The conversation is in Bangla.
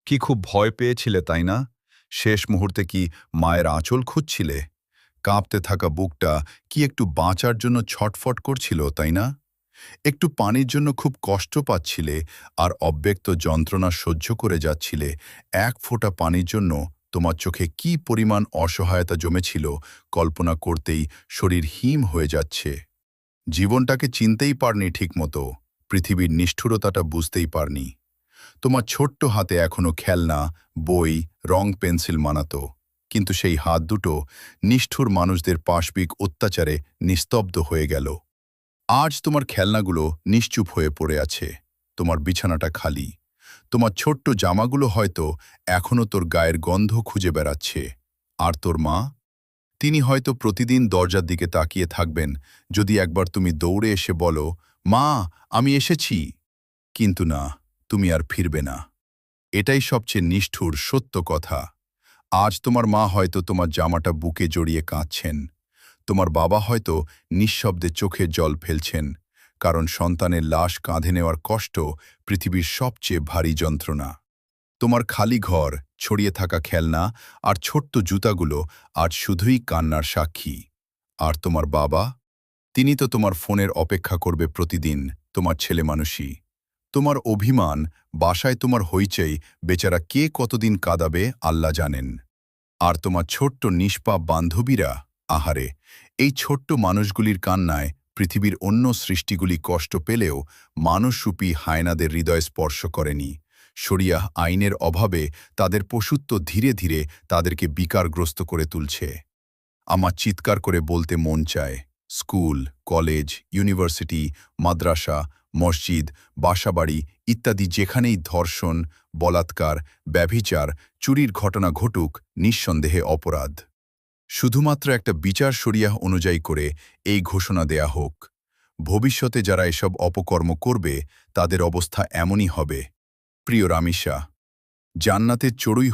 কি খুব ভয় পেয়েছিলে তাই না? শেষ মুহূর্তে কি মায়ের আঁচল খুঁজছিলে? কাঁপতে থাকা বুকটা কি একটু বাঁচার জন্য ছটফট করছিল তাই না? একটু পানির জন্য খুব কষ্ট পাচ্ছিলে আর অব্যক্ত যন্ত্রণা সহ্য করে যাচ্ছিলে। এক ফোঁটা পানির জন্য তোমার চোখে কি পরিমাণ অসহায়তা জমেছিল কল্পনা করতেই শরীর হিম হয়ে যাচ্ছে। জীবনটাকে চিনতেই পারনি ঠিকমতো, পৃথিবীর নিষ্ঠুরতাটা বুঝতেই পারনি। তোমার ছোট্ট হাতে এখনো খেলনা, বই, রং পেন্সিল মানাতো, কিন্তু সেই হাত দুটো নিষ্ঠুর মানুষদের পাশবিক অত্যাচারে নিস্তব্ধ হয়ে গেল। আজ তোমার খেলনাগুলো নিশ্চুপ হয়ে পড়ে আছে, তোমার বিছানাটা খালি, তোমার ছোট্ট জামাগুলো হয়তো এখনো তোর গায়ের গন্ধ খুঁজে বেড়াচ্ছে। আর তোর মা, তিনি হয়তো প্রতিদিন দরজার দিকে তাকিয়ে থাকবেন যদি একবার তুমি দৌড়ে এসে বলো, মা, আমি এসেছি। কিন্তু না, তুমি আর ফিরবে না। এটাই সবচেয়ে নিষ্ঠুর সত্য কথা। আজ তোমার মা হয়তো তোমার জামাটা বুকে জড়িয়ে কাঁদছেন। তোমার বাবা হয়তো নিঃশব্দে চোখে জল ফেলছেন, কারণ সন্তানের লাশ কাঁধে নেওয়ার কষ্ট পৃথিবীর সবচেয়ে ভারী যন্ত্রণা। তোমার খালি ঘর, ছড়িয়ে থাকা খেলনা আর ছোট্ট জুতাগুলো আজ শুধুই কান্নার সাক্ষী। আর তোমার বাবা, তিনি তো তোমার ফোনের অপেক্ষা করবে প্রতিদিন, তোমার ছেলে মানুষই। তোমার অভিমান, বাসায় তোমার হইচই, বেচারা কে কতদিন কাঁদাবে আল্লাহ জানেন। আর তোমার ছোট্ট নিষ্পাপ বান্ধবীরা, আহারে, এই ছোট্ট মানুষগুলির কান্নায় পৃথিবীর অন্য সৃষ্টিগুলি কষ্ট পেলেও মানুষরূপী হায়নাদের হৃদয় স্পর্শ করেনি। শরিয়াহ আইনের অভাবে তাদের পশুত্ব ধীরে ধীরে তাদেরকে বিকারগ্রস্ত করে তুলছে। আমার চিৎকার করে বলতে মন চায়, স্কুল, কলেজ, ইউনিভার্সিটি, মাদ্রাসা, মসজিদ, বাসাবাড়ি ইত্যাদি যেখানেই ধর্ষণ, বলাৎকার, ব্যভিচার, চুরির ঘটনা ঘটুক, নিঃসন্দেহে অপরাধ। শুধুমাত্র একটা বিচার শরিয়াহ অনুযায়ী করে এই ঘোষণা দেয়া হোক। ভবিষ্যতে যারা এসব অপকর্ম করবে তাদের অবস্থা এমনই হবে। প্রিয় রামিসা, জান্নাতের চড়ুই